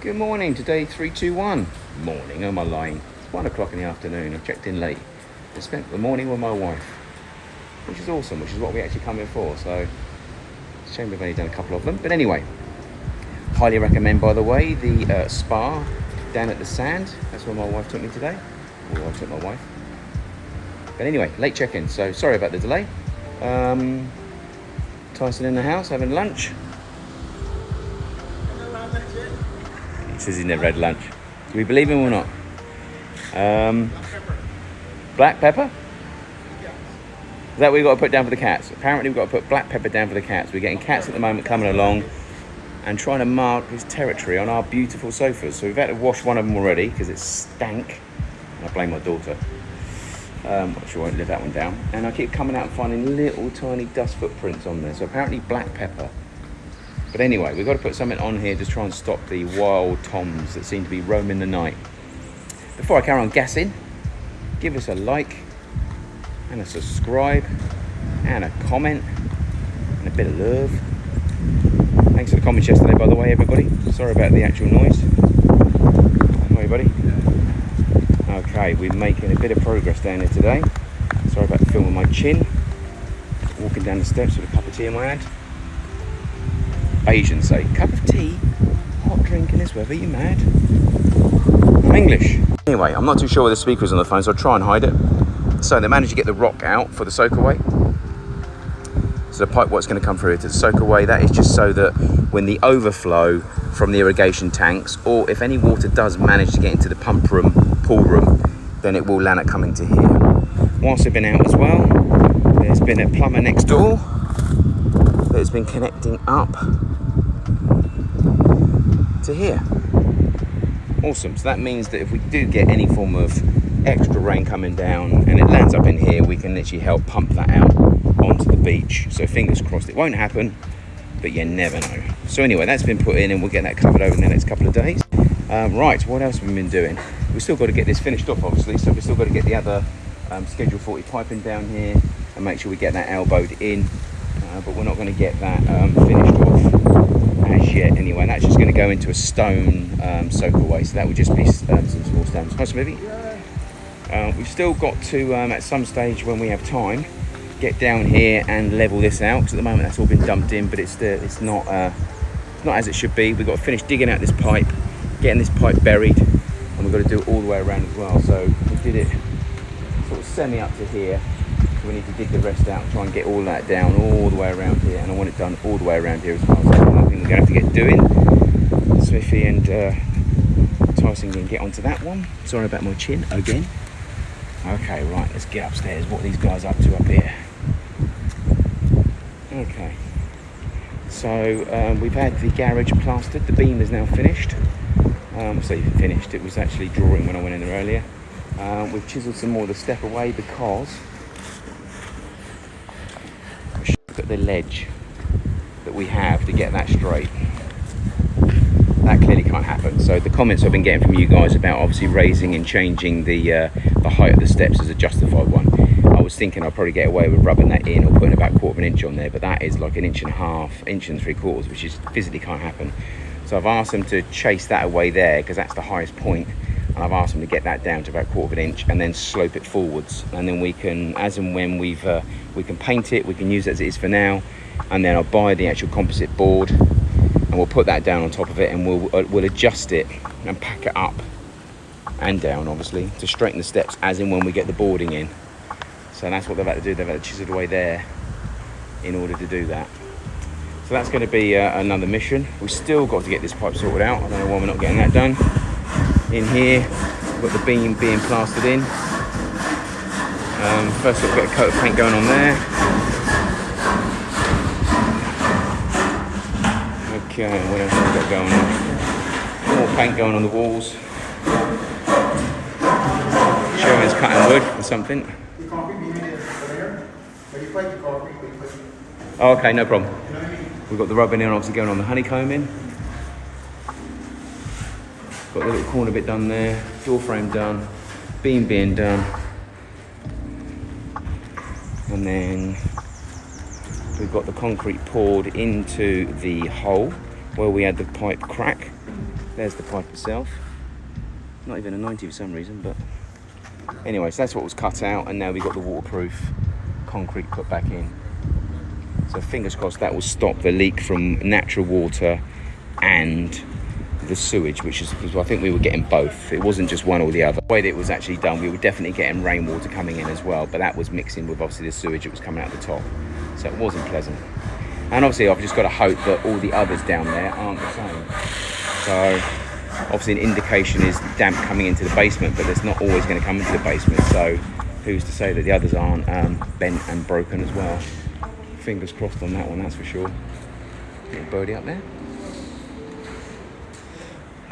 Good morning, today 321. Morning, am I lying? It's 1 o'clock in the afternoon, I've checked in late. I spent the morning with my wife, which is awesome, which is what we actually come here for, so it's a shame we've only done a couple of them. But anyway, highly recommend, by the way, the spa down at the Sand. That's where my wife took me today. Well, I took my wife. But anyway, late check-in, so sorry about the delay. Tyson in the house having lunch. He says he's never had lunch. Do we believe him or not? Black pepper? Is that what we've got to put down for the cats? Apparently we've got to put black pepper down for the cats. We're getting cats at the moment coming along and trying to mark his territory on our beautiful sofas. So we've had to wash one of them already because it stank. And I blame my daughter. She won't live that one down. And I keep coming out and finding little tiny dust footprints on there. So apparently black pepper. But anyway, we've got to put something on here to try and stop the wild toms that seem to be roaming the night. Before I carry on gassing, give us a like and a subscribe and a comment and a bit of love. Thanks for the comments yesterday, by the way, everybody. Sorry about the actual noise. How are you, buddy? Okay, we're making a bit of progress down here today. Sorry about filming my chin. Walking down the steps with a cup of tea in my hand. Asians say, cup of tea? Hot drink in this weather, you mad? I'm English. Anyway, I'm not too sure where the speaker is on the phone, so I'll try and hide it. So they managed to get the rock out for the soakaway. So the pipe work's going to come through here to the soakaway. That is just so that when the overflow from the irrigation tanks, or if any water does manage to get into the pump room, pool room, then it will land up coming to here. Whilst I've been out as well, there's been a plumber next door that's been connecting up to here. Awesome. So that means that if we do get any form of extra rain coming down and it lands up in here, we can literally help pump that out onto the beach. So fingers crossed it won't happen, but you never know. So anyway, that's been put in and we'll get that covered over in the next couple of days. Right, what else have we been doing? We've still got to get this finished off, obviously, so we've still got to get the other Schedule 40 piping down here and make sure we get that elbowed in, but we're not going to get that finished off as yet anyway. And that's just going to go into a stone soakaway, so that would just be some small stones. Hi, Smithy. We've still got to, at some stage when we have time, get down here and level this out, because at the moment that's all been dumped in, but it's not as it should be. We've got to finish digging out this pipe, getting this pipe buried, and we've got to do it all the way around as well. So we did it sort of semi up to here, so we need to dig the rest out and try and get all that down all the way around here, and I want it done all the way around here as well. So I think we're going to have to get doing. Smithy and Tyson can get onto that one. Sorry about my chin again. Okay, right, let's get upstairs. What are these guys up to up here? Okay, so we've had the garage plastered. The beam is now finished. So finished, it was actually drawing when I went in there earlier. We've chiselled some more of the step away because look at the ledge that we have to get that straight. That clearly can't happen. So the comments I've been getting from you guys about obviously raising and changing the height of the steps is a justified one. I was thinking I'd probably get away with rubbing that in or putting about 1/4 inch on there, but that is like 1.5 inches, 1 3/4, which is physically can't happen. So I've asked them to chase that away there because that's the highest point, and I've asked them to get that down to about 1/4 inch and then slope it forwards, and then we can, as and when we can paint it, we can use it as it is for now, and then I'll buy the actual composite board and we'll put that down on top of it, and we'll adjust it and pack it up and down, obviously, to straighten the steps as in when we get the boarding in. So that's what they've had to do. They've had to chisel it away there in order to do that. So that's going to be another mission. We've still got to get this pipe sorted out. I don't know why we're not getting that done. In here, we've got the beam being plastered in. First got a bit of coat of paint going on there. Okay, what else have we got going on? More paint going on the walls. Sharon's cutting wood or something. Oh, okay, no problem. We've got the rubbing in, obviously going on the honeycombing. Got the little corner bit done there, door frame done, beam being done. And then we've got the concrete poured into the hole where we had the pipe crack. There's the pipe itself. Not even a 90 for some reason, but anyway, so that's what was cut out, and now we've got the waterproof concrete put back in. So fingers crossed that will stop the leak from natural water and the sewage, which is, because I think we were getting both. It wasn't just one or the other. The way that it was actually done, we were definitely getting rainwater coming in as well, but that was mixing with obviously the sewage that was coming out the top. So it wasn't pleasant. And obviously I've just got to hope that all the others down there aren't the same. So obviously an indication is damp coming into the basement, but it's not always going to come into the basement. So who's to say that the others aren't bent and broken as well. Fingers crossed on that one, that's for sure. Little birdie up there.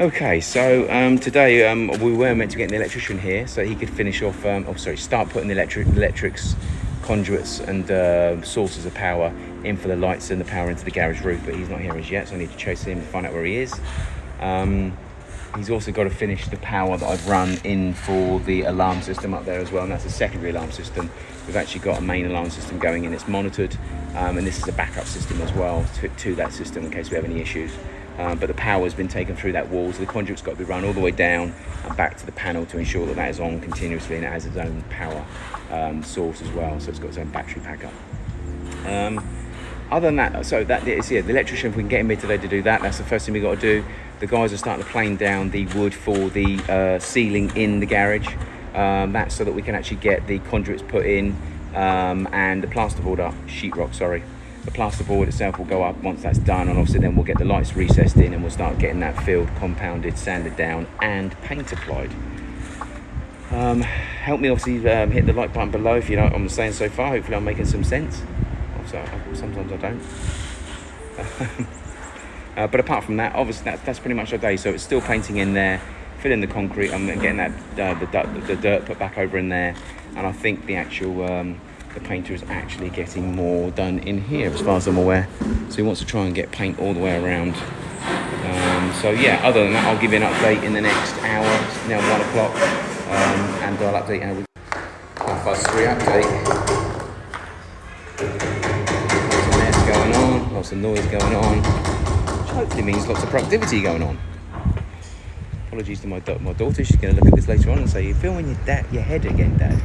Okay, so today we were meant to get an electrician here so he could finish off, start putting the electrics, conduits and sources of power in for the lights and the power into the garage roof, but he's not here as yet, so I need to chase him to find out where he is. He's also got to finish the power that I've run in for the alarm system up there as well, and that's a secondary alarm system. We've actually got a main alarm system going in, it's monitored, and this is a backup system as well to that system in case we have any issues. But the power's been taken through that wall, so the conduit's got to be run all the way down and back to the panel to ensure that that is on continuously, and it has its own power source as well, so it's got its own battery backup. Other than that, so that is, yeah, the electrician, if we can get him here today to do that, that's the first thing we've got to do. The guys are starting to plane down the wood for the ceiling in the garage. That's so that we can actually get the conduits put in and the plasterboard up, sheetrock, sorry. The plasterboard itself will go up once that's done, and obviously then we'll get the lights recessed in and we'll start getting that filled, compounded, sanded down and paint applied. Help me obviously hit the like button below if you know what I'm saying so far. Hopefully I'm making some sense. Sometimes I don't. But apart from that, obviously that's pretty much our day. So it's still painting in there, filling the concrete, and getting that the dirt put back over in there. And I think the actual the painter is actually getting more done in here, as far as I'm aware. So he wants to try and get paint all the way around. So yeah, other than that, I'll give you an update in the next hour. It's now 1 o'clock, and I'll update how we. BlockBuster update. Lots of noise going on, which hopefully means lots of productivity going on. Apologies to my daughter, she's going to look at this later on and say, "You're filming your head again, Dad.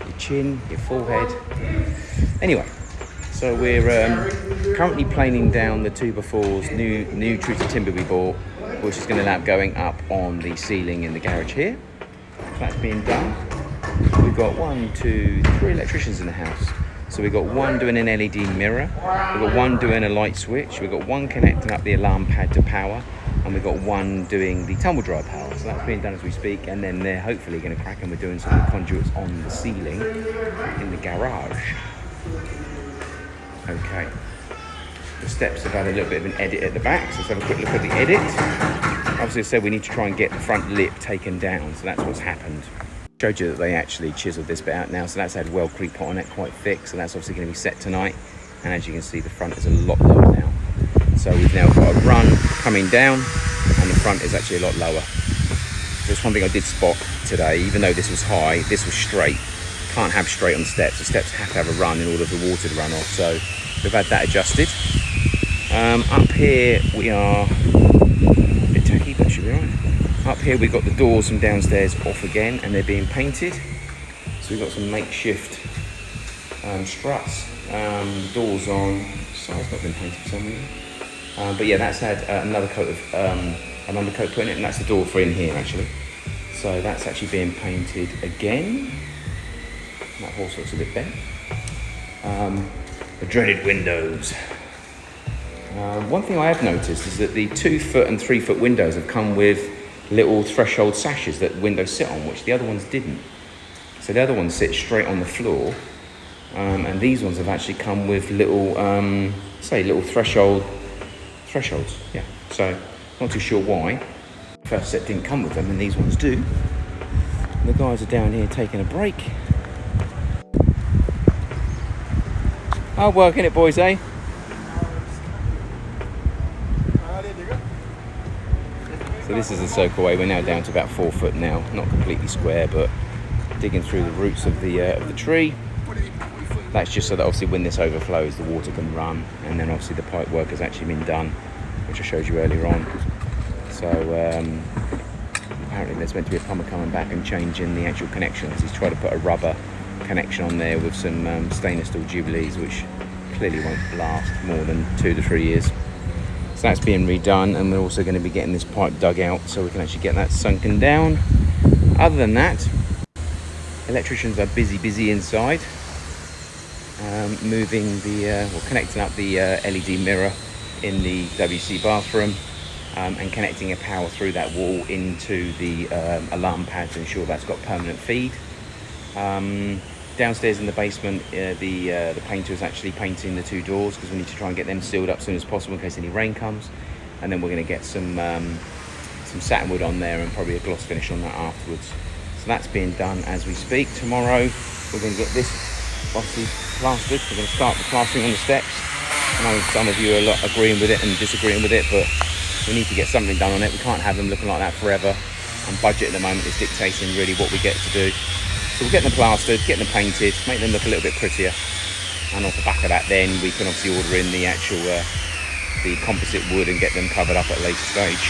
Your chin, your forehead." Anyway, so we're currently planing down the 2x4s, new treated timber we bought, which is going to end up going up on the ceiling in the garage here. That's being done. We've got 3 electricians in the house. So we've got one doing an LED mirror, we've got one doing a light switch, we've got one connecting up the alarm pad to power, and we've got one doing the tumble dryer power. So that's being done as we speak, and then they're hopefully going to crack and we're doing some of the conduits on the ceiling in the garage. Okay. The steps have had a little bit of an edit at the back, so let's have a quick look at the edit. Obviously I said we need to try and get the front lip taken down, so that's what's happened. Showed you that they actually chiseled this bit out now, so that's had well creep pot on it, quite thick, so that's obviously going to be set tonight. And as you can see, the front is a lot lower now. So we've now got a run coming down, and the front is actually a lot lower. There's one thing I did spot today, even though this was high, this was straight. Can't have straight on the steps. The steps have to have a run in order for the water to run off. So we've had that adjusted. Up here we are a bit tacky, but should be right. Up here we've got the doors from downstairs off again, and they're being painted. So we've got some makeshift struts. The doors on. Sorry, it's not been painted for some reason. But yeah, that's had another coat of an undercoat put in it, and that's the door for in here actually. So that's actually being painted again. That horse looks a bit bent. The dreaded windows. One thing I have noticed is that the 2-foot and 3-foot windows have come with little threshold sashes that windows sit on, which the other ones didn't. So the other ones sit straight on the floor, and these ones have actually come with little, little thresholds. Yeah. So not too sure why. First set didn't come with them, and these ones do. And the guys are down here taking a break. Hard work, innit, boys, eh? So this is the circle way. We're now down to about 4 foot now, not completely square, but digging through the roots of the tree. That's just so that obviously when this overflows, the water can run, and then obviously the pipe work has actually been done, which I showed you earlier on. So apparently there's meant to be a plumber coming back and changing the actual connections. He's tried to put a rubber connection on there with some stainless steel Jubilees, which clearly won't last more than 2 to 3 years. So that's being redone, and we're also going to be getting this pipe dug out so we can actually get that sunken down. Other than that, electricians are busy inside, moving the, connecting up the LED mirror in the WC bathroom, and connecting a power through that wall into the alarm pad to ensure that's got permanent feed. Downstairs in the basement, the painter is actually painting the 2 doors because we need to try and get them sealed up as soon as possible in case any rain comes. And then we're going to get some satin wood on there and probably a gloss finish on that afterwards. So that's being done as we speak. Tomorrow we're going to get this obviously plastered. We're going to start the plastering on the steps. I know some of you are agreeing with it and disagreeing with it, but we need to get something done on it. We can't have them looking like that forever, and budget at the moment is dictating really what we get to do. So we're getting them plastered, getting them painted, make them look a little bit prettier, and off the back of that then we can obviously order in the actual the composite wood and get them covered up at a later stage.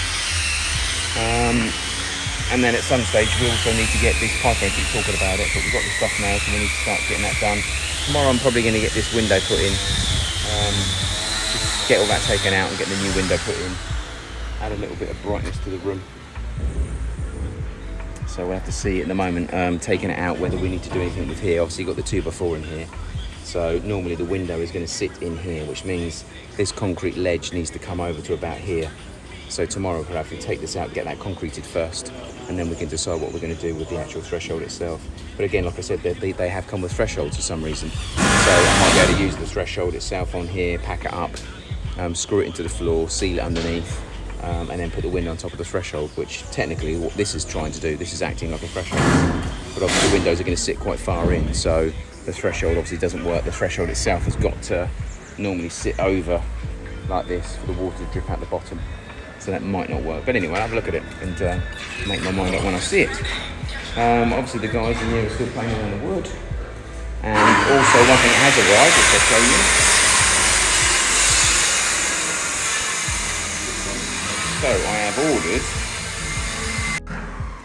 And then at some stage we also need to get this pipe. I keep talking about it, but we've got the stuff now, so we need to start getting that done. Tomorrow I'm probably going to get this window put in, just get all that taken out and get the new window put in, add a little bit of brightness to the room. So we'll have to see at the moment, taking it out, whether we need to do anything with here. Obviously you've got the 2x4 in here, so normally the window is going to sit in here, which means this concrete ledge needs to come over to about here. So tomorrow we'll have to take this out, get that concreted first, and then we can decide what we're going to do with the actual threshold itself. But again, like I said, they have come with thresholds for some reason, so I might be able to use the threshold itself on here, pack it up, screw it into the floor, seal it underneath, and then put the window on top of the threshold, which technically what this is trying to do, this is acting like a threshold. But obviously the windows are going to sit quite far in, so the threshold obviously doesn't work. The threshold itself has got to normally sit over like this for the water to drip out the bottom. So that might not work. But anyway, I'll have a look at it and make my mind up when I see it. Obviously the guys in here are still playing around the wood. And also one thing that has arrived, which I'll show you. So I have ordered,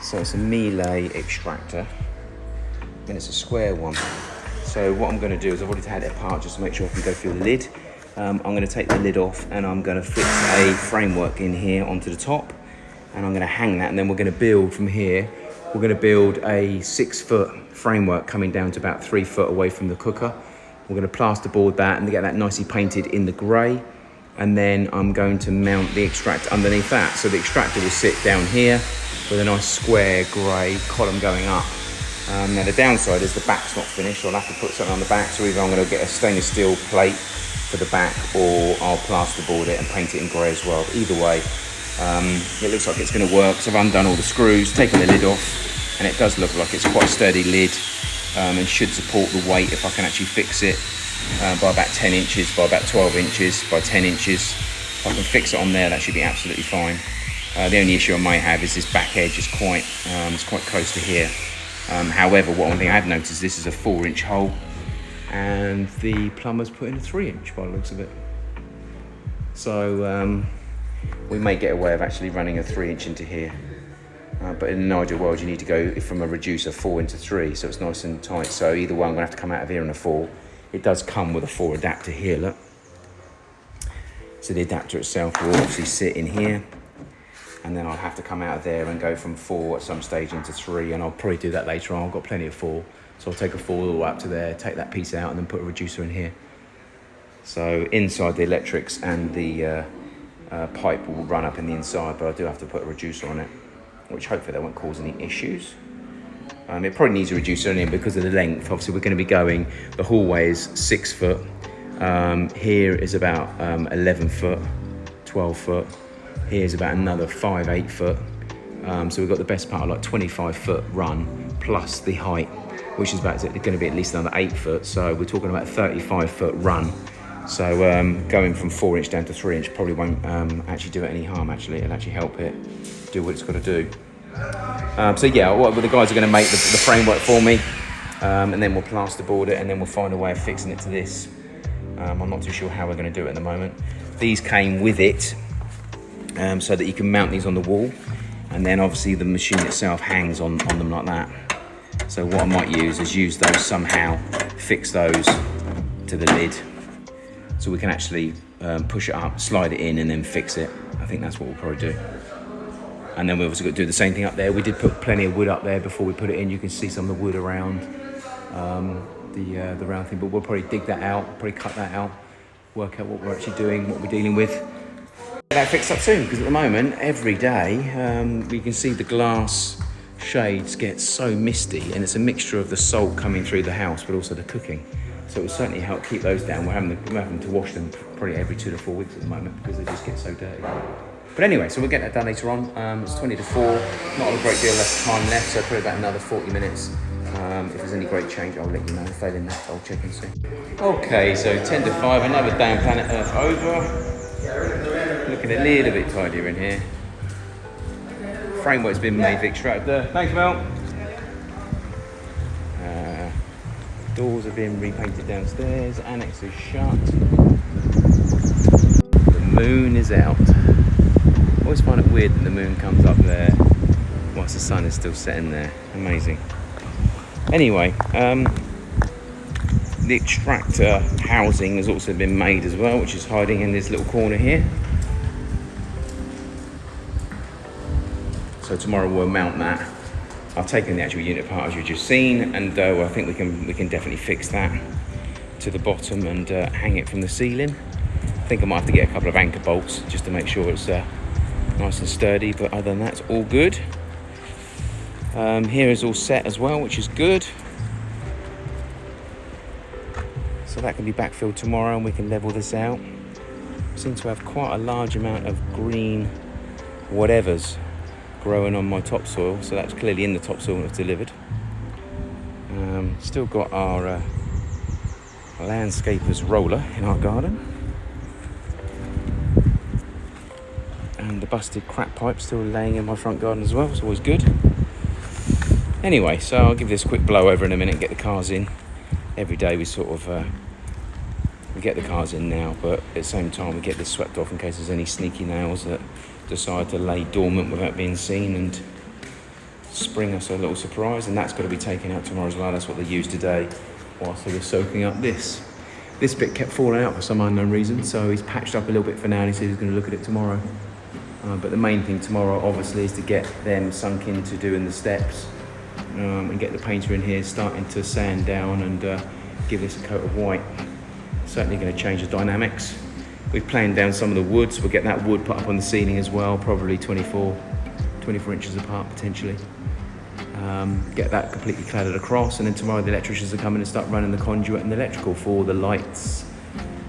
so it's a Miele extractor, and it's a square one. So what I'm going to do is I've already had it apart just to make sure I can go through the lid. I'm going to take the lid off and I'm going to fix a framework in here onto the top, and I'm going to hang that, and then we're going to build from here. We're going to build a 6-foot framework coming down to about 3 foot away from the cooker. We're going to plasterboard that and get that nicely painted in the grey. And then I'm going to mount the extractor underneath that. So the extractor will sit down here with a nice square grey column going up. Now the downside is the back's not finished, so I'll have to put something on the back. So either I'm going to get a stainless steel plate for the back, or I'll plasterboard it and paint it in grey as well. But either way, it looks like it's going to work. So I've undone all the screws, taken the lid off, and it does look like it's quite a sturdy lid, and should support the weight if I can actually fix it. By about 10 inches, by about 12 inches, by 10 inches. If I can fix it on there, that should be absolutely fine. The only issue I might have is this back edge is quite close to here. However, one thing I've noticed, this is a 4-inch hole, and the plumber's put in a 3-inch by the looks of it. So we may get a way of actually running a 3-inch into here. But in an ideal world, you need to go from a reducer 4 into 3, so it's nice and tight. So either way, I'm going to have to come out of here in a 4. It does come with a 4 adapter here, look. So the adapter itself will obviously sit in here, and then I'll have to come out of there and go from 4 at some stage into 3, and I'll probably do that later on. I've got plenty of 4, so I'll take a 4 all the way up to there, take that piece out, and then put a reducer in here. So inside the electrics and the pipe will run up in the inside, but I do have to put a reducer on it, which hopefully that won't cause any issues. It probably needs a reducer in because of the length. Obviously we're going to be going, the hallway is 6 foot, here is about 11 foot, 12 foot, here's about another 5-8 foot, so we've got the best part of like 25 foot run plus the height, which is about going to be at least another 8 foot, so we're talking about 35 foot run. So going from 4-inch down to 3-inch probably won't actually do it any harm. Actually, it'll actually help it do what it's got to do. So yeah, the guys are going to make the framework for me, and then we'll plasterboard it, and then we'll find a way of fixing it to this. I'm not too sure how we're going to do it at the moment. These came with it, so that you can mount these on the wall, and then obviously the machine itself hangs on them like that. So what I might use is use those somehow, fix those to the lid, so we can actually push it up, slide it in, and then fix it. I think that's what we'll probably do. And then we've also got to do the same thing up there. We did put plenty of wood up there before we put it in. You can see some of the wood around the round thing, but we'll probably dig that out, probably cut that out, work out what we're actually doing, what we're dealing with. Get that fixed up soon, because at the moment, every day, we can see the glass shades get so misty, and it's a mixture of the salt coming through the house, but also the cooking. So it will certainly help keep those down. We're having to wash them probably every 2 to 4 weeks at the moment, because they just get so dirty. But anyway, so we'll get that done later on. It's 20 to 4, not a great deal less time left, so probably about another 40 minutes. If there's any great change, I'll let you know. Failing that, I'll check and see. Okay, so 10 to 5, another day on planet Earth over. Looking a little bit tidier in here. Framework's been made for Extractor. Thanks, Mel. Doors have been repainted downstairs. Annex is shut. The moon is out. I always find it weird that the moon comes up there whilst the sun is still setting there. Amazing. Anyway, the extractor housing has also been made as well, which is hiding in this little corner here. So tomorrow we'll mount that. I've taken the actual unit apart as you've just seen, and I think we can definitely fix that to the bottom and hang it from the ceiling. I think I might have to get a couple of anchor bolts just to make sure it's nice and sturdy, but other than that, it's all good. Here is all set as well, which is good. So that can be backfilled tomorrow and we can level this out. Seem to have quite a large amount of green whatevers growing on my topsoil, so that's clearly in the topsoil when it's delivered. Still got our landscaper's roller in our garden. And the busted crap pipe still laying in my front garden as well, it's always good. Anyway, so I'll give this a quick blow over in a minute and get the cars in. Every day we sort of, we get the cars in now, but at the same time we get this swept off in case there's any sneaky nails that decide to lay dormant without being seen and spring us a little surprise, and that's got to be taken out tomorrow as well. That's what they used today whilst they were soaking up this. This bit kept falling out for some unknown reason, so he's patched up a little bit for now and he said he's going to look at it tomorrow. But the main thing tomorrow obviously is to get them sunk into doing the steps and get the painter in here starting to sand down and give this a coat of white. Certainly going to change the dynamics. We've planed down some of the wood, so we'll get that wood put up on the ceiling as well, probably 24 inches apart potentially. Get that completely cladded across, and then tomorrow the electricians are coming and start running the conduit and the electrical for the lights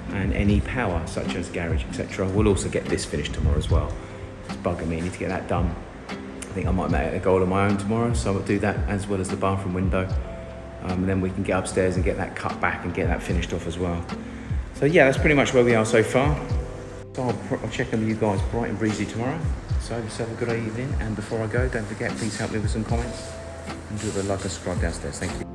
and any power such as garage, etc. We'll also get this finished tomorrow as well. It's bugging me, I need to get that done. I think I might make it a goal of my own tomorrow, so I'll do that as well as the bathroom window. And then we can get upstairs and get that cut back and get that finished off as well. So yeah, that's pretty much where we are so far. So I'll check in with you guys bright and breezy tomorrow. So just have a good evening, and before I go, don't forget, please help me with some comments and do the like and subscribe downstairs. Thank you.